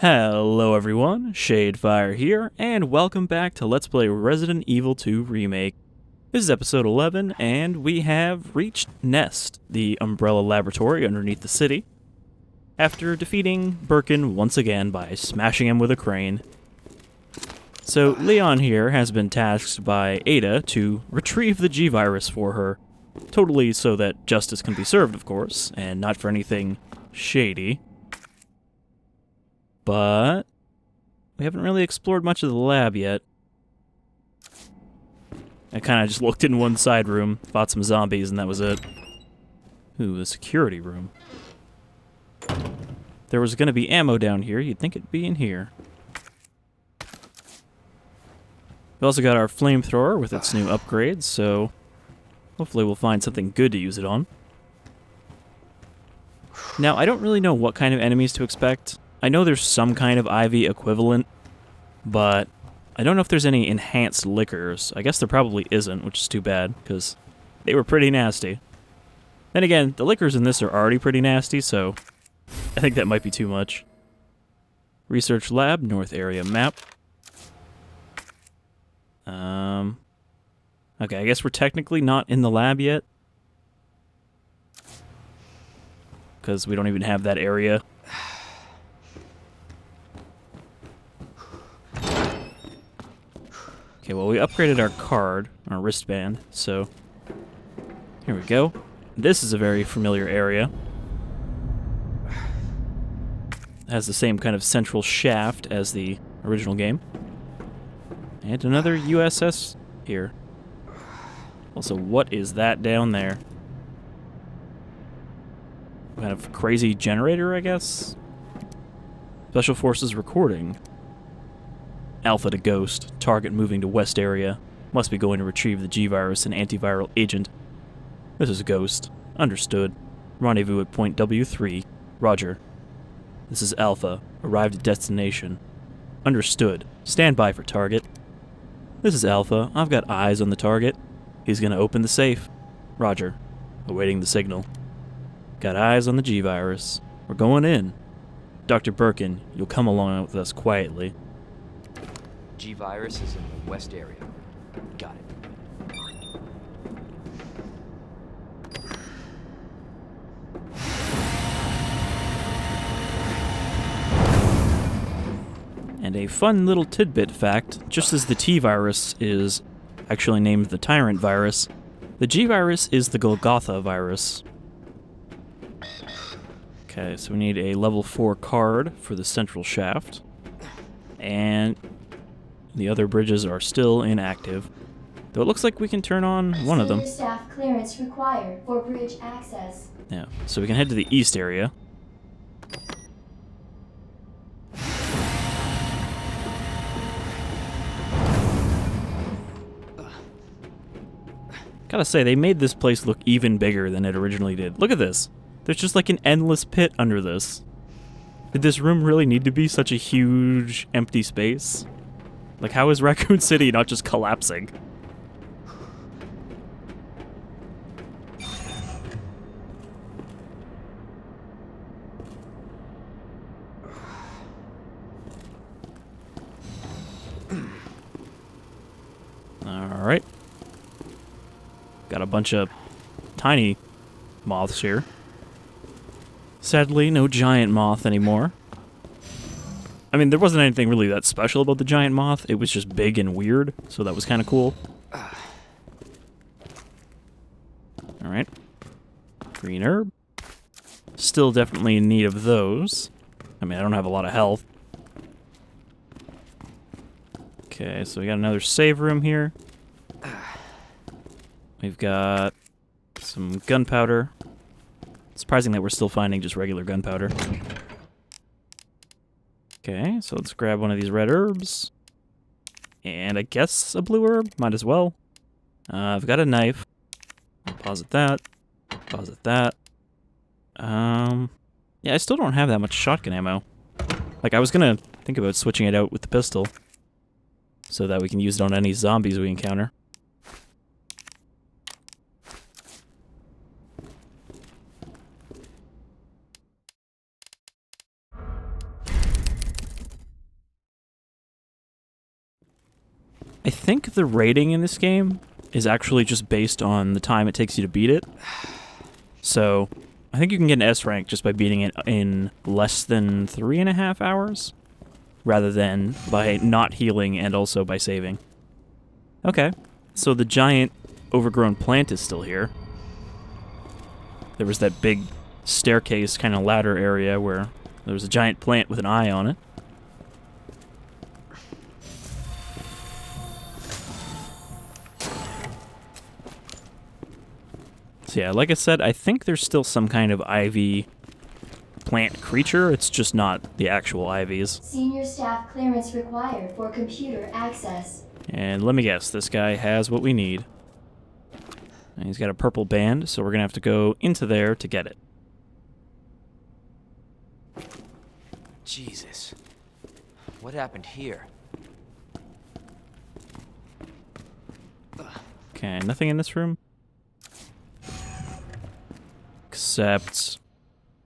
Hello everyone, Shadefyre here, and welcome back to Let's Play Resident Evil 2 Remake. This is episode 11, and we have reached Nest, the Umbrella Laboratory underneath the city, after defeating Birkin once again by smashing him with a crane. So Leon here has been tasked by Ada to retrieve the G-Virus for her, totally so that justice can be served, of course, and not for anything shady. But we haven't really explored much of the lab yet. I kind of just looked in one side room, fought some zombies, and that was it. Ooh, the security room. There was going to be ammo down here. You'd think it'd be in here. We also got our flamethrower with its new upgrades, so hopefully we'll find something good to use it on. Now, I don't really know what kind of enemies to expect. I know there's some kind of IV equivalent, but I don't know if there's any enhanced liquors. I guess there probably isn't, which is too bad, because they were pretty nasty. Then again, the liquors in this are already pretty nasty, so I think that might be too much. Research lab, north area map. Okay, I guess we're technically not in the lab yet, because we don't even have that area. Okay, well, we upgraded our card, our wristband, so here we go. This is a very familiar area. It has the same kind of central shaft as the original game. And another USS here. Also, what is that down there? Kind of crazy generator, I guess? Special Forces recording. Alpha to Ghost. Target moving to west area. Must be going to retrieve the G-Virus and antiviral agent. This is Ghost. Understood. Rendezvous at point W3. Roger. This is Alpha. Arrived at destination. Understood. Stand by for target. This is Alpha. I've got eyes on the target. He's gonna open the safe. Roger. Awaiting the signal. Got eyes on the G-Virus. We're going in. Dr. Birkin, you'll come along with us quietly. G-Virus is in the west area. Got it. And a fun little tidbit fact, just as the T-Virus is actually named the Tyrant Virus, the G-Virus is the Golgotha Virus. Okay, so we need a level 4 card for the central shaft. And the other bridges are still inactive, though it looks like we can turn on one of them. Senior staff clearance required for bridge access. Yeah, so we can head to the east area. Gotta say, they made this place look even bigger than it originally did. Look at this. There's just like an endless pit under this. Did this room really need to be such a huge, empty space? Like, how is Raccoon City not just collapsing? Alright. Got a bunch of tiny moths here. Sadly, no giant moth anymore. I mean, there wasn't anything really that special about the giant moth. It was just big and weird, so that was kind of cool. Alright. Green herb. Still definitely in need of those. I mean, I don't have a lot of health. Okay, so we got another save room here. We've got some gunpowder. Surprising that we're still finding just regular gunpowder. Okay, so let's grab one of these red herbs. And I guess a blue herb? Might as well. I've got a knife. I'll posit that. Posit that. Yeah, I still don't have that much shotgun ammo. Like, I was gonna think about switching it out with the pistol, so that we can use it on any zombies we encounter. I think the rating in this game is actually just based on the time it takes you to beat it. So, I think you can get an S rank just by beating it in less than 3.5 hours, rather than by not healing and also by saving. Okay, so the giant overgrown plant is still here. There was that big staircase kind of ladder area where there was a giant plant with an eye on it. So yeah, like I said, I think there's still some kind of ivy plant creature. It's just not the actual ivies. Senior staff clearance required for computer access. And let me guess, this guy has what we need. And he's got a purple band, so we're going to have to go into there to get it. Jesus. What happened here? Okay, nothing in this room? Except...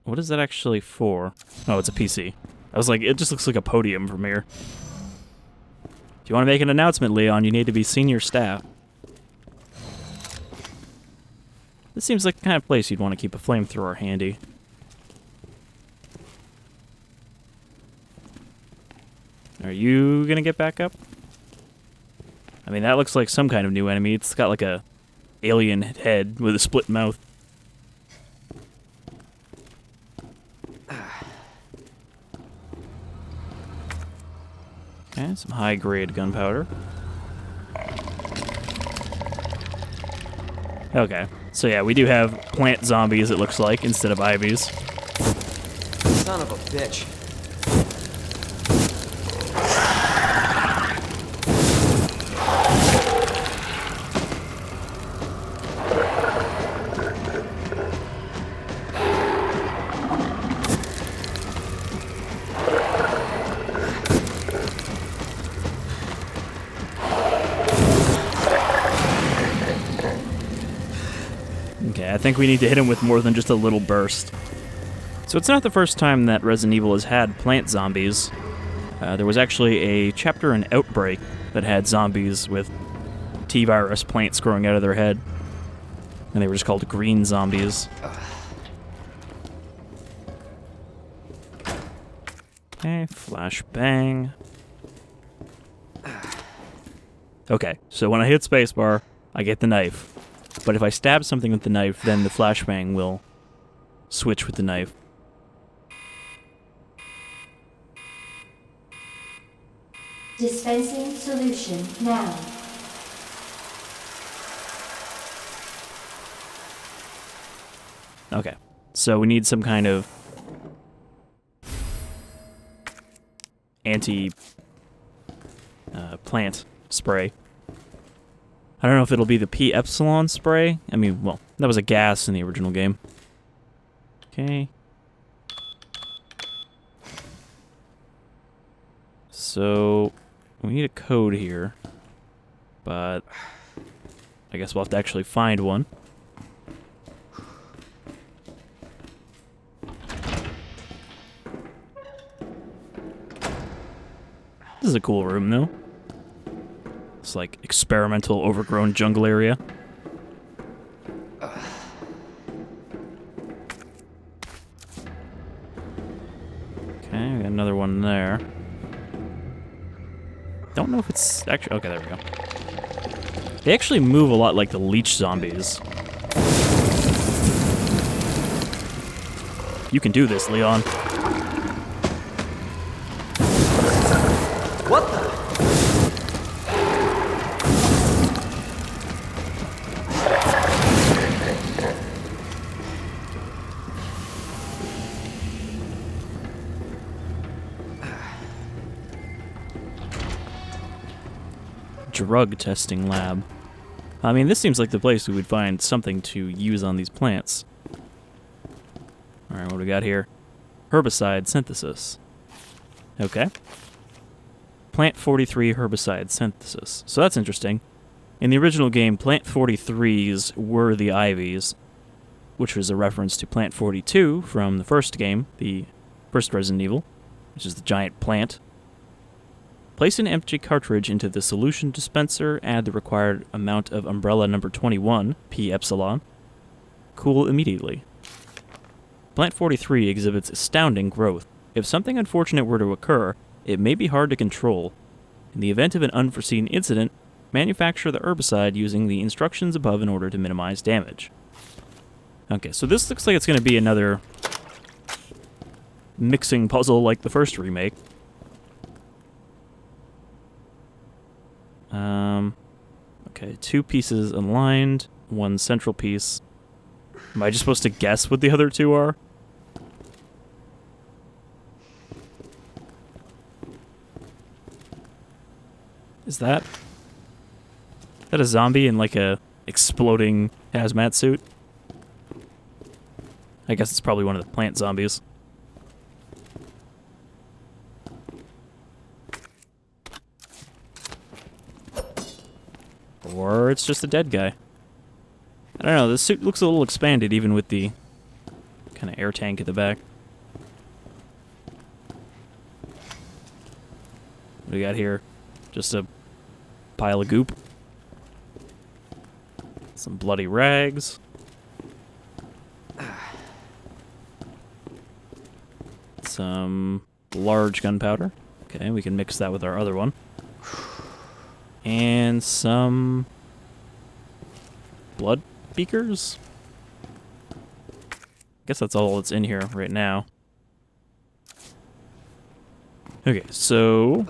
what is that actually for? Oh, it's a PC. I was like, it just looks like a podium from here. If you want to make an announcement, Leon, you need to be senior staff. This seems like the kind of place you'd want to keep a flamethrower handy. Are you gonna get back up? I mean, that looks like some kind of new enemy. It's got like a alien head with a split mouth. Okay, some high-grade gunpowder. Okay, so yeah, we do have plant zombies, it looks like, instead of ivies. Son of a bitch. Okay, I think we need to hit him with more than just a little burst. So it's not the first time that Resident Evil has had plant zombies. There was actually a chapter in Outbreak that had zombies with T-virus plants growing out of their head. And they were just called green zombies. Okay, flashbang. Okay, so when I hit spacebar, I get the knife. But if I stab something with the knife, then the flashbang will switch with the knife. Dispensing solution now. Okay, so we need some kind of anti-plant spray. I don't know if it'll be the P-epsilon spray. I mean, well, that was a gas in the original game. Okay. So, we need a code here. But I guess we'll have to actually find one. This is a cool room, though. It's like experimental overgrown jungle area. Okay, we got another one there. Don't know if it's actually... okay, there we go. They actually move a lot like the leech zombies. You can do this, Leon. What the? Drug testing lab. I mean, this seems like the place we would find something to use on these plants. Alright, what do we got here? Herbicide synthesis. Okay. Plant 43 herbicide synthesis. So that's interesting. In the original game, Plant 43s were the ivies, which was a reference to Plant 42 from the first game, the first Resident Evil, which is the giant plant. Place an empty cartridge into the solution dispenser, add the required amount of umbrella number 21, P epsilon. Cool immediately. Plant 43 exhibits astounding growth. If something unfortunate were to occur, it may be hard to control. In the event of an unforeseen incident, manufacture the herbicide using the instructions above in order to minimize damage. Okay, so this looks like it's going to be another mixing puzzle like the first remake. Okay, 2 pieces aligned, 1 central piece. Am I just supposed to guess what the other 2 are? Is that a zombie in like a exploding hazmat suit? I guess it's probably one of the plant zombies. Or it's just a dead guy. I don't know, this suit looks a little expanded even with the kind of air tank at the back. What do we got here? Just a pile of goop. Some bloody rags. Some large gunpowder. Okay, we can mix that with our other one. And some blood beakers? Guess that's all that's in here right now. Okay, so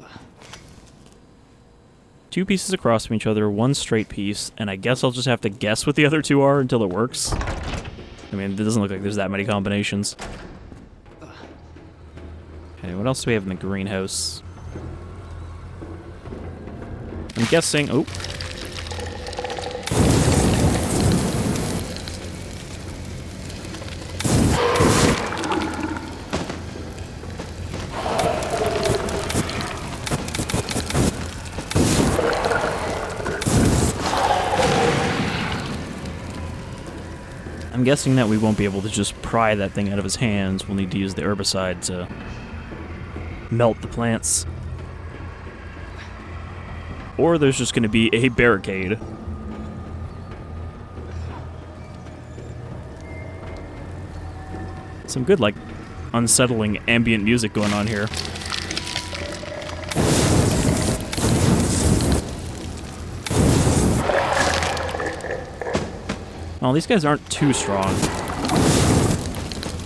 2 pieces across from each other, 1 straight piece, and I guess I'll just have to guess what the other 2 are until it works. I mean, it doesn't look like there's that many combinations. Okay, what else do we have in the greenhouse? I'm guessing... Oh. I'm guessing that we won't be able to just pry that thing out of his hands. We'll need to use the herbicide to melt the plants. Or there's just going to be a barricade. Some good, like, unsettling ambient music going on here. Well, these guys aren't too strong.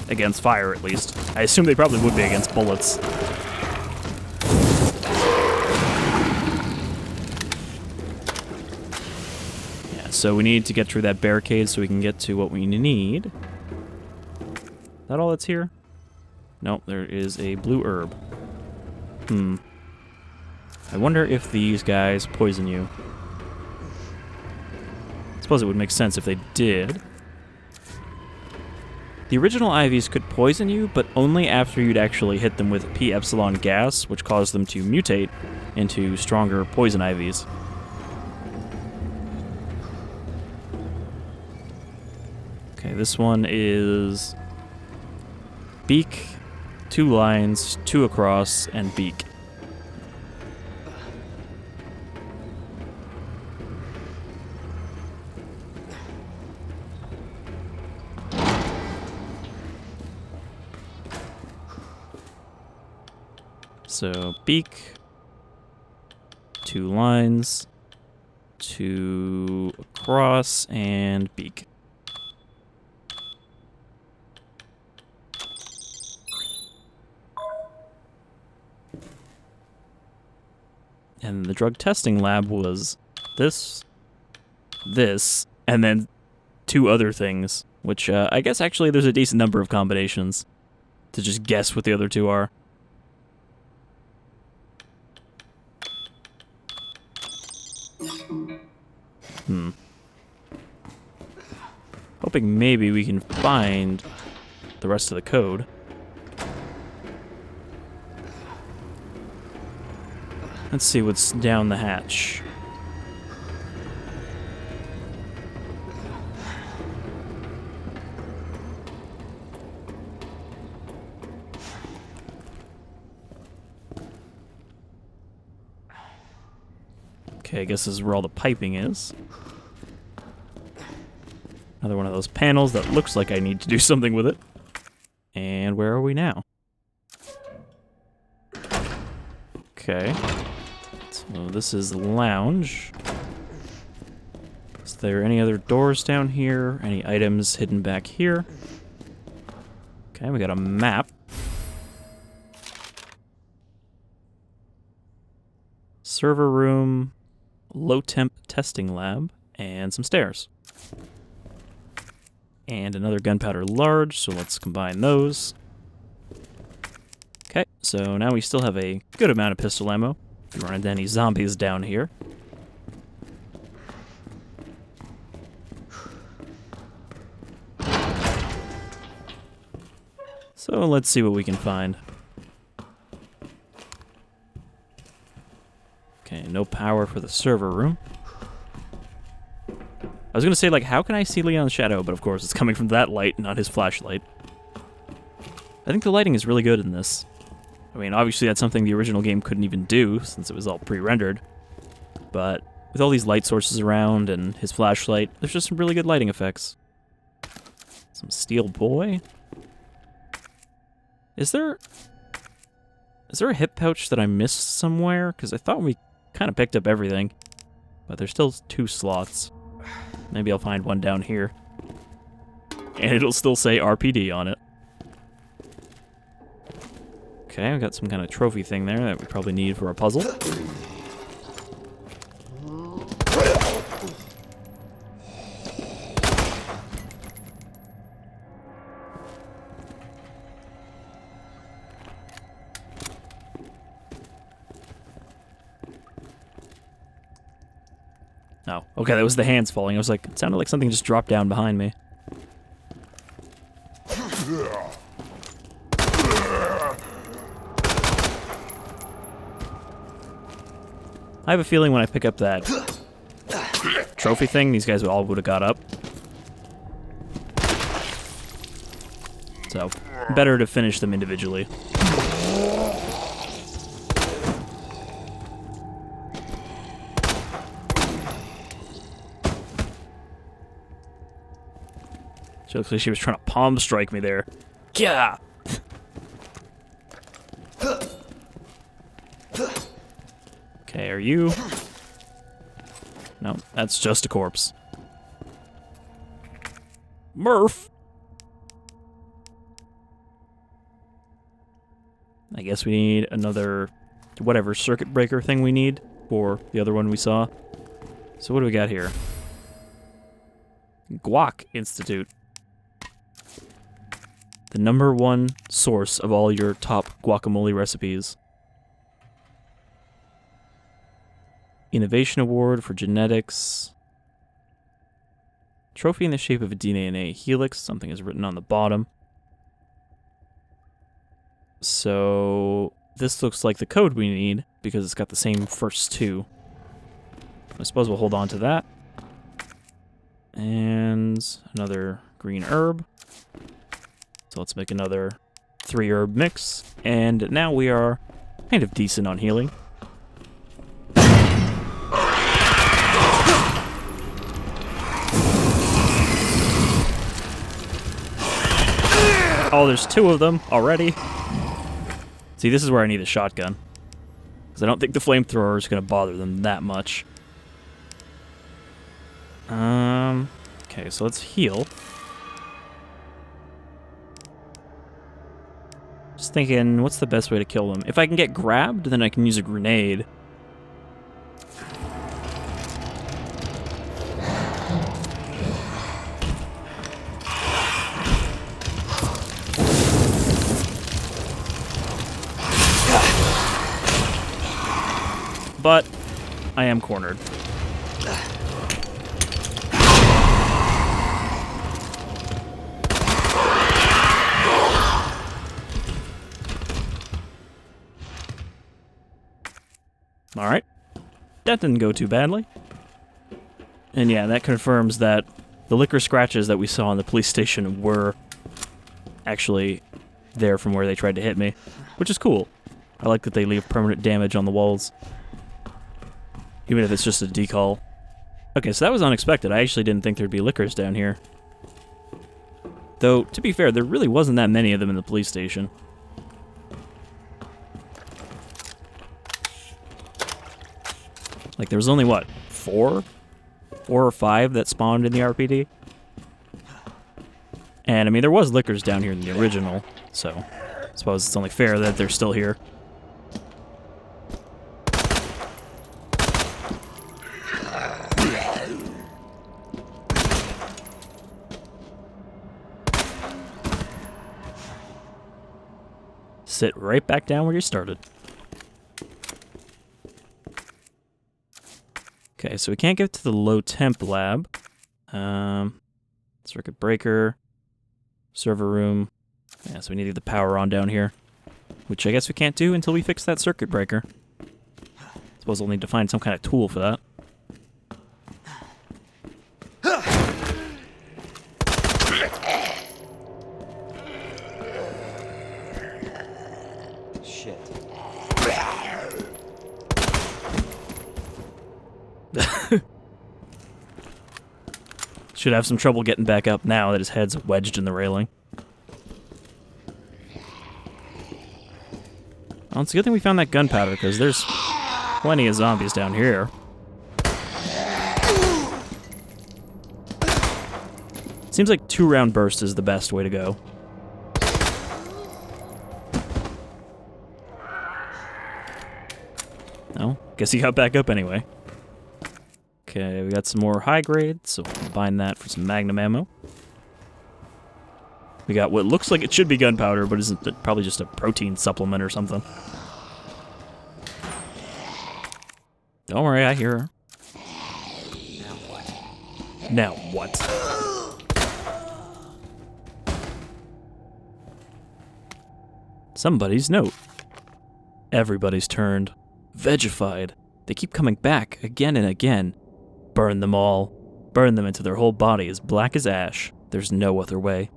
Against fire, at least. I assume they probably would be against bullets. Yeah, so we need to get through that barricade so we can get to what we need. Is that all that's here? Nope, there is a blue herb. I wonder if these guys poison you. I suppose it would make sense if they did. The original IVs could poison you, but only after you'd actually hit them with P epsilon gas, which caused them to mutate into stronger poison IVs. Okay, this one is beak, 2 lines, 2 across, and beak. So, beak, 2 lines, 2 across, and beak. And the drug testing lab was this, and then 2 other things, which I guess actually there's a decent number of combinations to just guess what the other 2 are. Hoping maybe we can find the rest of the code. Let's see what's down the hatch. Okay, I guess this is where all the piping is. Another one of those panels that looks like I need to do something with it. And where are we now? Okay. So this is the lounge. Is there any other doors down here? Any items hidden back here? Okay, we got a map. Server room, low temp testing lab, and some stairs. And another gunpowder large, so let's combine those. Okay, so now we still have a good amount of pistol ammo. If you run into any zombies down here. So let's see what we can find. Okay, no power for the server room. I was gonna say, like, how can I see Leon's shadow? But of course, it's coming from that light, not his flashlight. I think the lighting is really good in this. I mean, obviously that's something the original game couldn't even do, since it was all pre-rendered. But with all these light sources around and his flashlight, there's just some really good lighting effects. Some steel boy. Is there a hip pouch that I missed somewhere? Because I thought we kind of picked up everything. But there's still 2 slots. Maybe I'll find one down here. And it'll still say RPD on it. Okay, we got some kind of trophy thing there that we probably need for a puzzle. Oh, okay, that was the hands falling. I was like, it sounded like something just dropped down behind me. I have a feeling when I pick up that trophy thing, these guys all would have got up. So, better to finish them individually. She looks like she was trying to palm strike me there. Yeah. Okay, are you? No, that's just a corpse. Murph. I guess we need another whatever circuit breaker thing we need for the other one we saw. So what do we got here? Guac Institute. The #1 source of all your top guacamole recipes. Innovation Award for genetics. Trophy in the shape of a DNA helix. Something is written on the bottom. So this looks like the code we need because it's got the same first 2. I suppose we'll hold on to that. And another green herb. So let's make another 3-herb mix. And now we are kind of decent on healing. Oh, there's 2 of them already. See, this is where I need a shotgun. Because I don't think the flamethrower is going to bother them that much. Okay, so let's heal. Just thinking, what's the best way to kill them? If I can get grabbed, then I can use a grenade. But I am cornered. Alright. That didn't go too badly. And yeah, that confirms that the liquor scratches that we saw in the police station were actually there from where they tried to hit me, which is cool. I like that they leave permanent damage on the walls. Even if it's just a decall. Okay, so that was unexpected. I actually didn't think there'd be lickers down here. Though, to be fair, there really wasn't that many of them in the police station. Like, there was only, what, 4 or 5 that spawned in the RPD? And, I mean, there was lickers down here in the original, so I suppose it's only fair that they're still here. Sit right back down where you started. Okay, so we can't get to the low temp lab. Circuit breaker, server room. Yeah, so we need to get the power on down here, which I guess we can't do until we fix that circuit breaker. Suppose we'll need to find some kind of tool for that. Shit. Should have some trouble getting back up now that his head's wedged in the railing. Well, it's a good thing we found that gunpowder, because there's plenty of zombies down here. Seems like 2-round burst is the best way to go. No, guess he got back up anyway. Okay, we got some more high grade, so we'll combine that for some magnum ammo. We got what looks like it should be gunpowder, but isn't it probably just a protein supplement or something. Don't worry, I hear her. Now what? Somebody's note. Everybody's turned vegified. They keep coming back again and again. Burn them all. Burn them until their whole body is black as ash. There's no other way.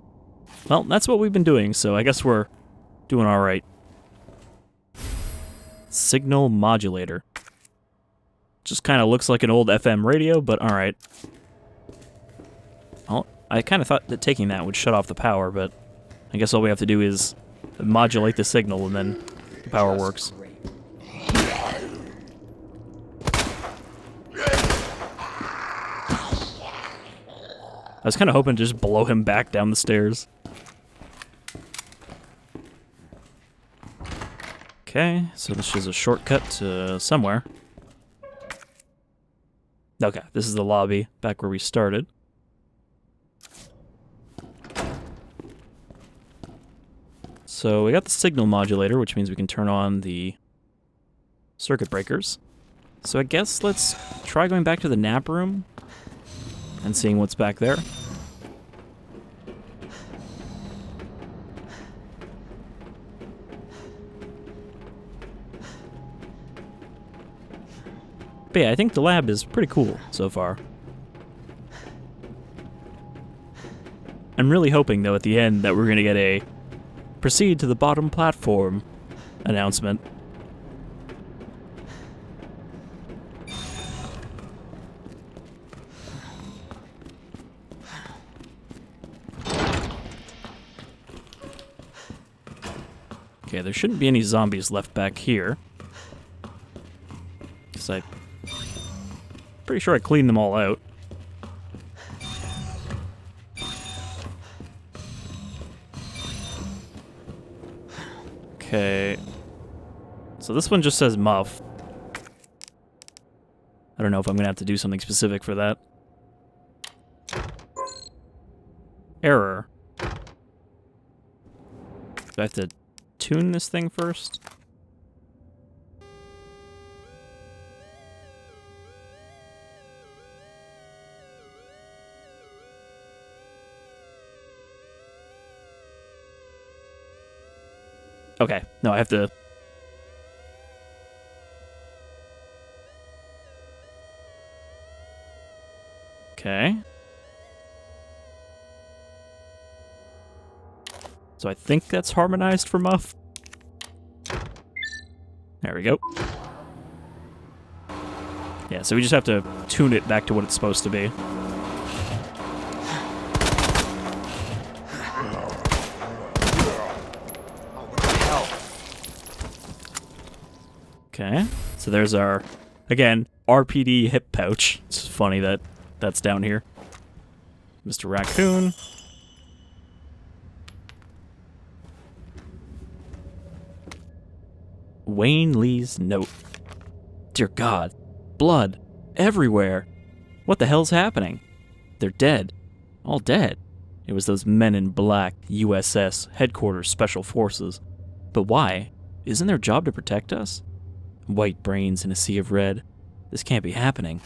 Well, that's what we've been doing, so I guess we're doing alright. Signal modulator. Just kind of looks like an old FM radio, but alright. Well, I kind of thought that taking that would shut off the power, but I guess all we have to do is modulate the signal and then the power works. I was kind of hoping to just blow him back down the stairs. Okay, so this is a shortcut to somewhere. Okay, this is the lobby, back where we started. So we got the signal modulator, which means we can turn on the circuit breakers. So I guess let's try going back to the nap room and seeing what's back there. But yeah, I think the lab is pretty cool so far. I'm really hoping, though, at the end that we're going to get a proceed to the bottom platform announcement. Okay, there shouldn't be any zombies left back here. Because I'm pretty sure I cleaned them all out. Okay. So this one just says muff. I don't know if I'm going to have to do something specific for that. Error. Do I have to tune this thing first? Okay, no, I have to... Okay. So I think that's harmonized for muff. There we go. Yeah, so we just have to tune it back to what it's supposed to be. Oh, what the hell? Okay, so there's our, again, RPD hip pouch. It's funny that that's down here. Mr. Raccoon. Wayne Lee's note. Dear God, blood everywhere. What the hell's happening? They're dead. All dead. It was those men in black, USS, Headquarters Special Forces. But why? Isn't their job to protect us? White brains in a sea of red. This can't be happening.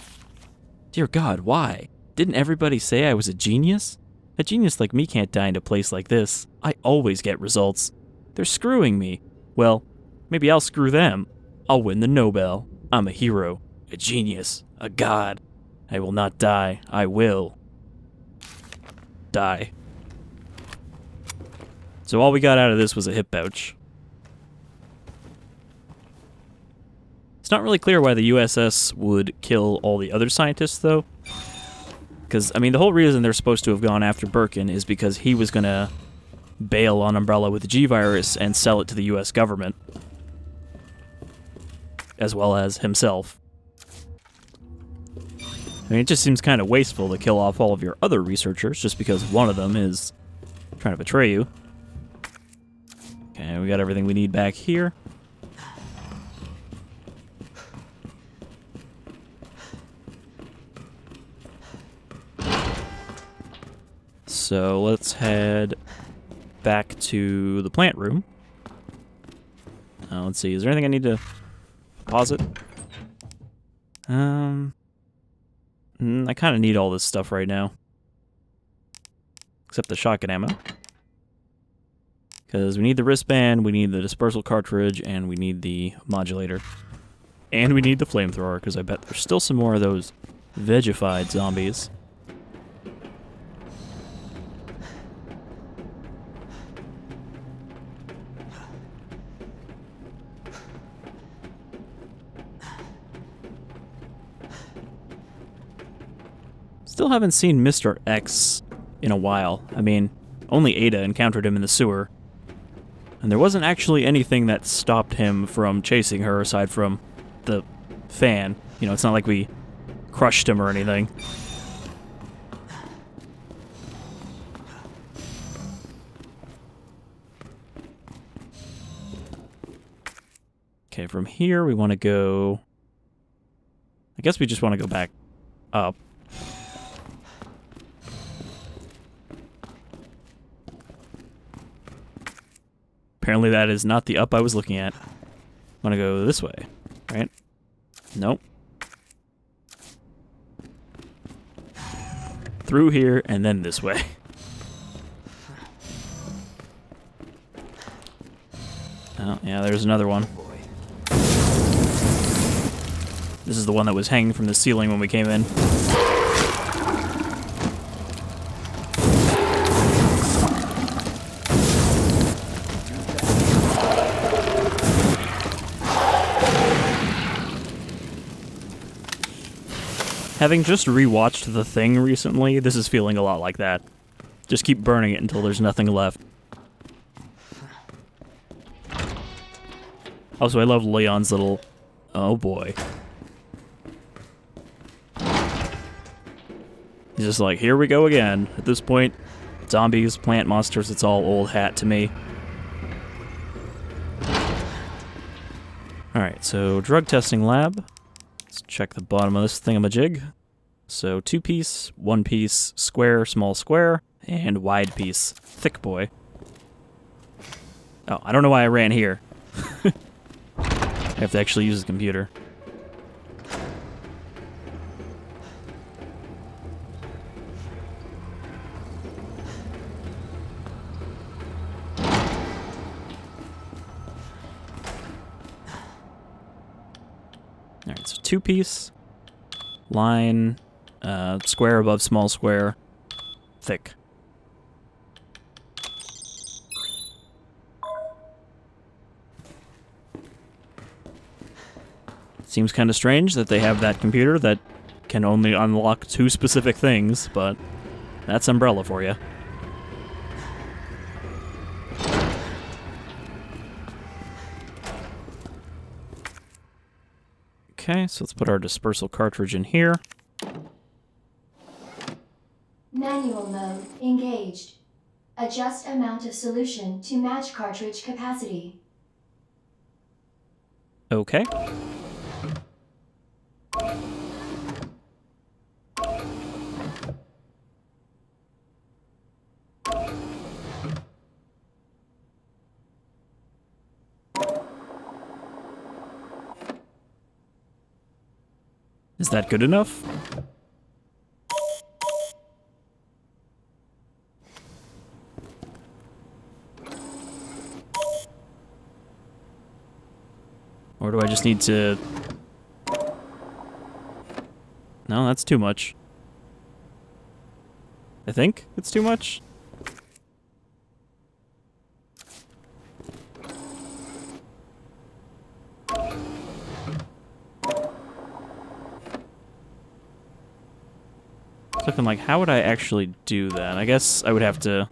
Dear God, why? Didn't everybody say I was a genius? A genius like me can't die in a place like this. I always get results. They're screwing me. Well, maybe I'll screw them. I'll win the Nobel. I'm a hero, a genius, a god. I will not die. I will die. So all we got out of this was a hip pouch. It's not really clear why the USS would kill all the other scientists, though. Because, I mean, the whole reason they're supposed to have gone after Birkin is because he was going to bail on Umbrella with the G-Virus and sell it to the US government. As well as himself. I mean, it just seems kind of wasteful to kill off all of your other researchers just because one of them is trying to betray you. Okay, we got everything we need back here. So let's head back to the plant room. Let's see, is there anything I need to deposit? I kind of need all this stuff right now. Except the shotgun ammo. Because we need the wristband, we need the dispersal cartridge, and we need the modulator. And we need the flamethrower, because I bet there's still some more of those vegified zombies. Still haven't seen Mr. X in a while. I mean, only Ada encountered him in the sewer. And there wasn't actually anything that stopped him from chasing her aside from the fan. You know, it's not like we crushed him or anything. Okay, from here we want to go... I guess we just want to go back up. Apparently that is not the up I was looking at. I want to go this way, right? Nope. Through here and then this way. Oh, yeah, there's another one. This is the one that was hanging from the ceiling when we came in. Having just rewatched The Thing recently, this is feeling a lot like that. Just keep burning it until there's nothing left. Also, I love Leon's little... Oh boy. He's just like, here we go again. At this point, zombies, plant monsters, it's all old hat to me. Alright, so drug testing lab. Let's check the bottom of this thingamajig. So 2-piece, 1-piece, square, small square, and wide piece. Thick boy. Oh, I don't know why I ran here. I have to actually use the computer. Alright, so 2-piece, line, square above small square, thick. Seems kind of strange that they have that computer that can only unlock 2 specific things, but that's Umbrella for you. Okay, so let's put our dispersal cartridge in here. Manual mode engaged. Adjust amount of solution to match cartridge capacity. Okay. Is that good enough? Or do I just need to... No, that's too much. I think it's too much. Looking like, how would I actually do that? I guess I would have to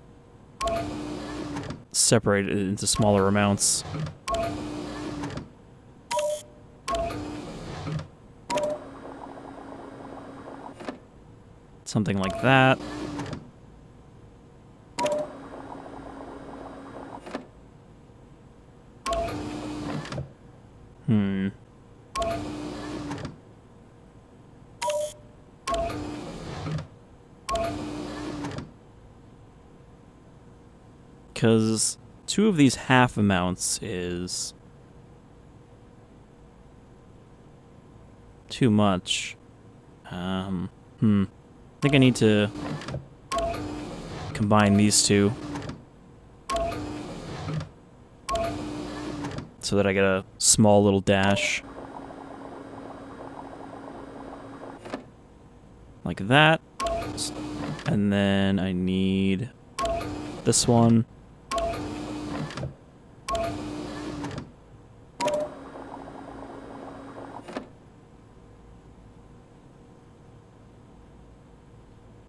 separate it into smaller amounts. Something like that. Because 2 of these half amounts is too much. I think I need to combine these 2 so that I get a small little dash. Like that. And then I need this one.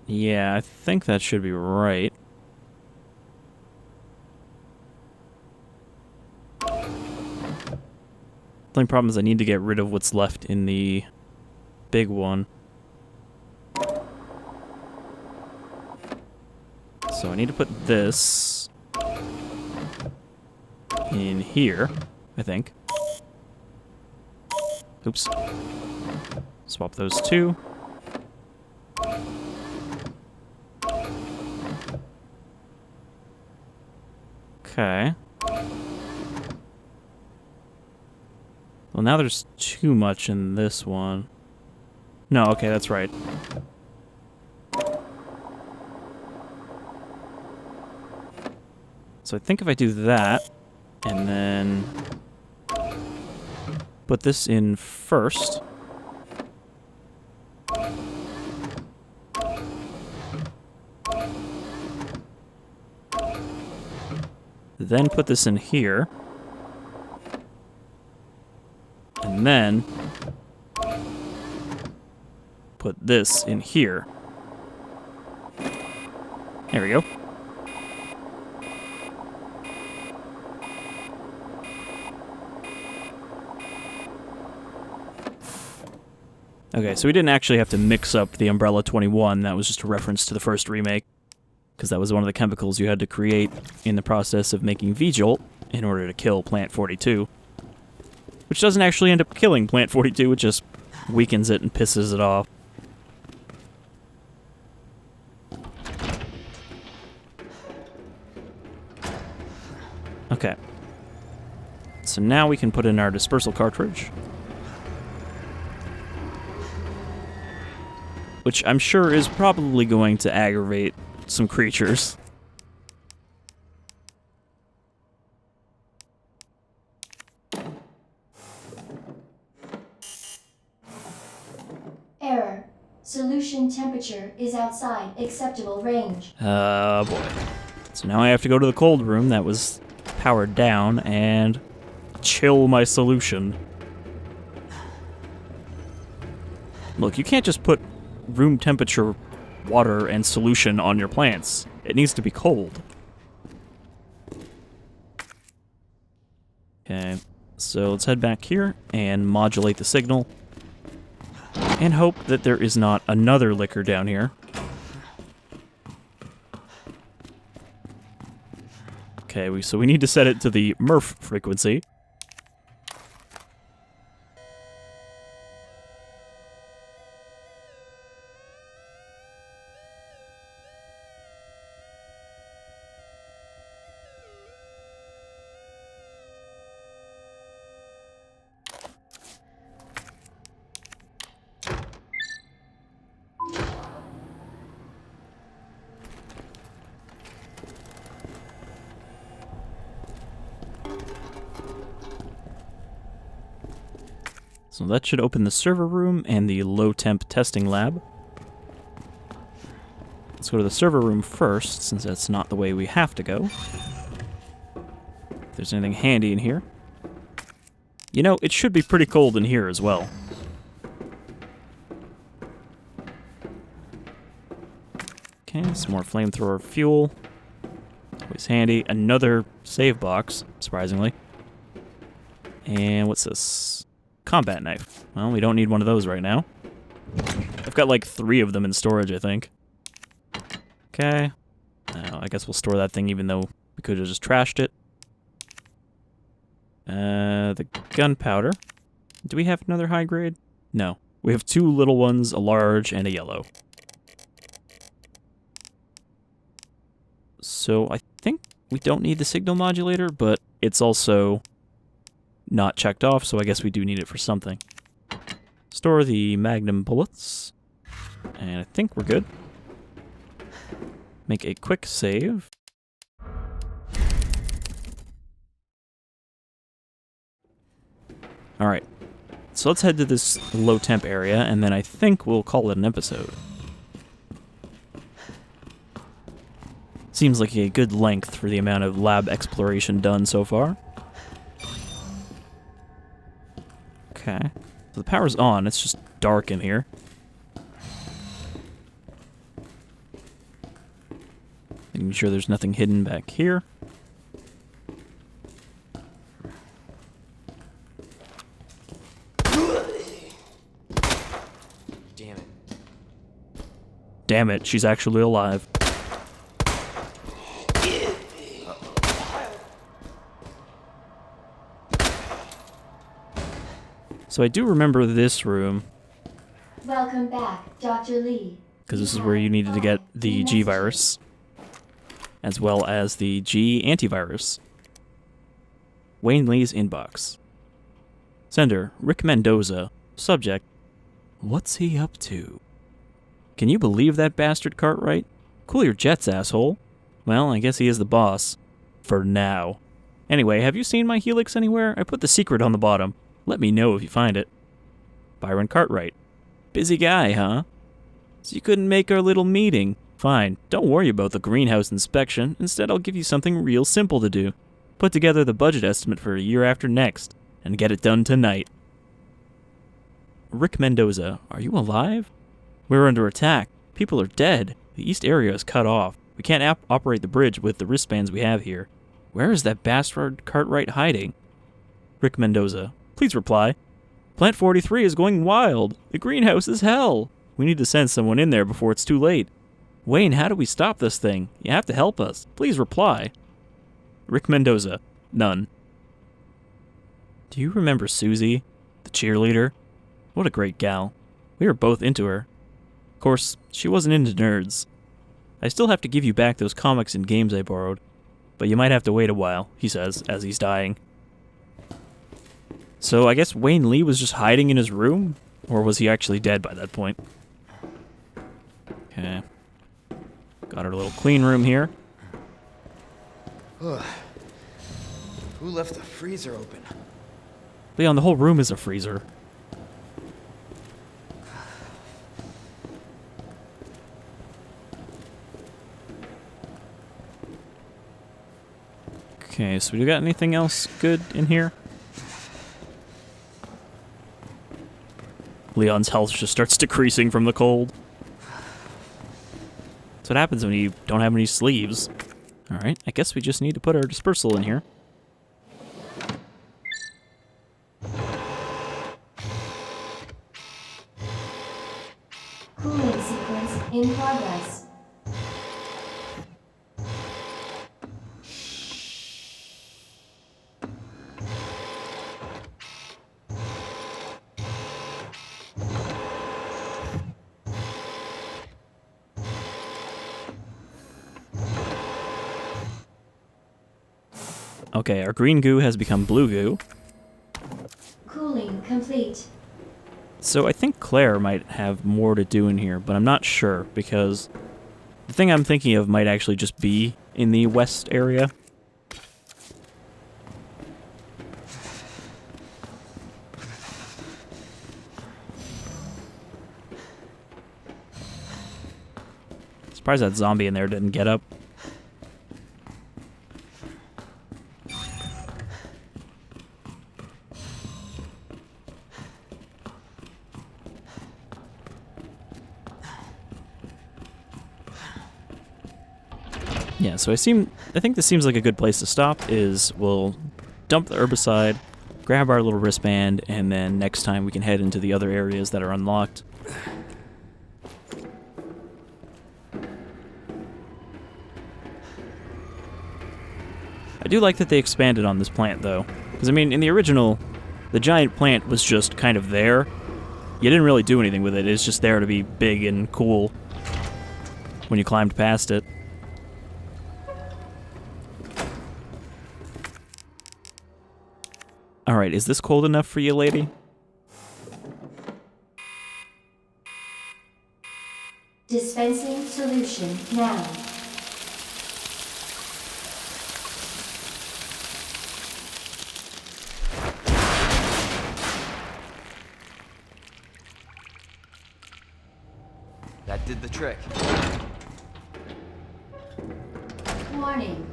Yeah, I think that should be right. The only problem is I need to get rid of what's left in the big one. So I need to put this in here, I think. Oops. Swap those 2. Okay. Well, now there's too much in this one. No, okay, that's right. So I think if I do that, and then put this in first. Then put this in here. And then put this in here. There we go. Okay, so we didn't actually have to mix up the Umbrella 21. That was just a reference to the first remake, because that was one of the chemicals you had to create in the process of making vegetal in order to kill Plant 42. Which doesn't actually end up killing Plant 42, it just weakens it and pisses it off. Okay. So now we can put in our dispersal cartridge. Which I'm sure is probably going to aggravate some creatures. Error. Solution temperature is outside acceptable range. Boy. So now I have to go to the cold room that was powered down and chill my solution. Look, you can't just put room temperature water and solution on your plants. It needs to be cold. Okay, so let's head back here and modulate the signal. And hope that there is not another liquor down here. Okay, so we need to set it to the MRF frequency. So that should open the server room and the low temp testing lab. Let's go to the server room first, since that's not the way we have to go. If there's anything handy in here. You know, it should be pretty cold in here as well. Okay, some more flamethrower fuel. Always handy. Another save box, surprisingly. And what's this? Combat knife. Well, we don't need one of those right now. I've got like 3 of them in storage, I think. Okay. I guess we'll store that thing even though we could have just trashed it. The gunpowder. Do we have another high grade? No. We have 2 little ones, a large, and a yellow. So I think we don't need the signal modulator, but it's also not checked off, so I guess we do need it for something. Store the magnum bullets. And I think we're good. Make a quick save. Alright. So let's head to this low temp area, and then I think we'll call it an episode. Seems like a good length for the amount of lab exploration done so far. Okay. So the power's on, it's just dark in here. Making sure there's nothing hidden back here. Damn it. Damn it, she's actually alive. So I do remember this room, Welcome back, Dr. Lee. because this is where you needed to get the G virus, as well as the G antivirus. Wayne Lee's inbox. Sender, Rick Mendoza. Subject, what's he up to? Can you believe that bastard Cartwright? Cool your jets, asshole. Well, I guess he is the boss. For now. Anyway, have you seen my Helix anywhere? I put the secret on the bottom. Let me know if you find it. Byron Cartwright. Busy guy, huh? So you couldn't make our little meeting. Fine, don't worry about the greenhouse inspection. Instead, I'll give you something real simple to do. Put together the budget estimate for a year after next, and get it done tonight. Rick Mendoza, are you alive? We're under attack. People are dead. The east area is cut off. We can't operate the bridge with the wristbands we have here. Where is that bastard Cartwright hiding? Rick Mendoza, please reply. Plant 43 is going wild. The greenhouse is hell. We need to send someone in there before it's too late. Wayne, how do we stop this thing? You have to help us. Please reply. Rick Mendoza, none. Do you remember Susie, the cheerleader? What a great gal. We were both into her. Of course, she wasn't into nerds. I still have to give you back those comics and games I borrowed, but you might have to wait a while, he says, as he's dying. So I guess Wayne Lee was just hiding in his room? Or was he actually dead by that point? Okay. Got our little clean room here. Who left the freezer open? Leon, the whole room is a freezer. Okay, so we got anything else good in here? Leon's health just starts decreasing from the cold. That's what happens when you don't have any sleeves. Alright, I guess we just need to put our dispersal in here. Cooling sequence in progress. Okay, our green goo has become blue goo. Cooling complete. So I think Claire might have more to do in here, but I'm not sure, because the thing I'm thinking of might actually just be in the west area. Surprised that zombie in there didn't get up. Yeah, so I think this seems like a good place to stop. We'll dump the herbicide, grab our little wristband, and then next time we can head into the other areas that are unlocked. I do like that they expanded on this plant, though. Because, I mean, in the original, the giant plant was just kind of there. You didn't really do anything with it. It's just there to be big and cool when you climbed past it. Alright, is this cold enough for you, lady? Dispensing solution now. That did the trick. Warning.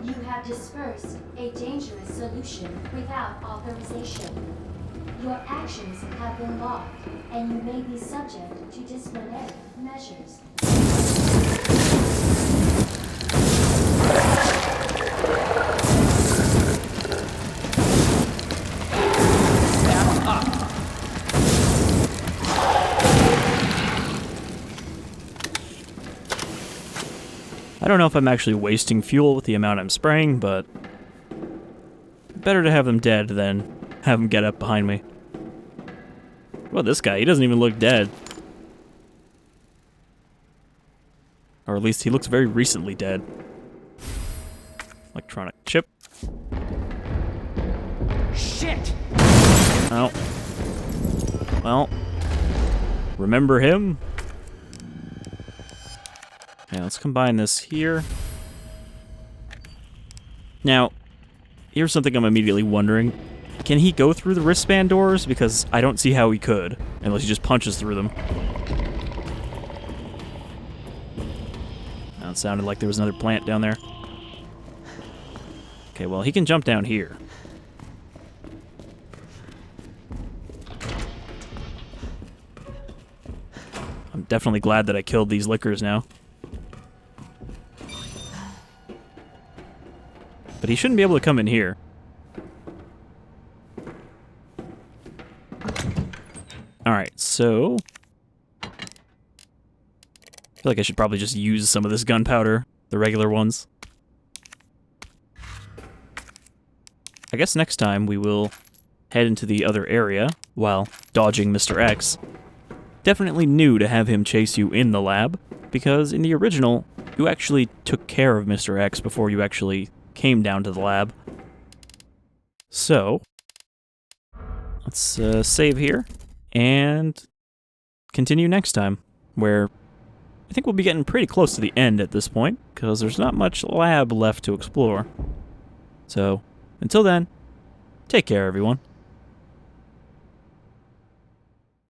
You have dispersed a dangerous solution without authorization. Your actions have been logged, and you may be subject to disciplinary measures. I don't know if I'm actually wasting fuel with the amount I'm spraying, but better to have them dead than have them get up behind me. Well, this guy, he doesn't even look dead. Or at least he looks very recently dead. Electronic chip. Shit! Oh. Well. Remember him? Okay, let's combine this here. Now, here's something I'm immediately wondering. Can he go through the wristband doors? Because I don't see how he could, unless he just punches through them. Now, it sounded like there was another plant down there. Okay, well, he can jump down here. I'm definitely glad that I killed these lickers now. But he shouldn't be able to come in here. Alright, so I feel like I should probably just use some of this gunpowder, the regular ones. I guess next time we will head into the other area while dodging Mr. X. Definitely new to have him chase you in the lab, because in the original, you actually took care of Mr. X before you actually came down to the lab. So, let's save here and continue next time, where I think we'll be getting pretty close to the end at this point, because there's not much lab left to explore. So, until then, take care, everyone.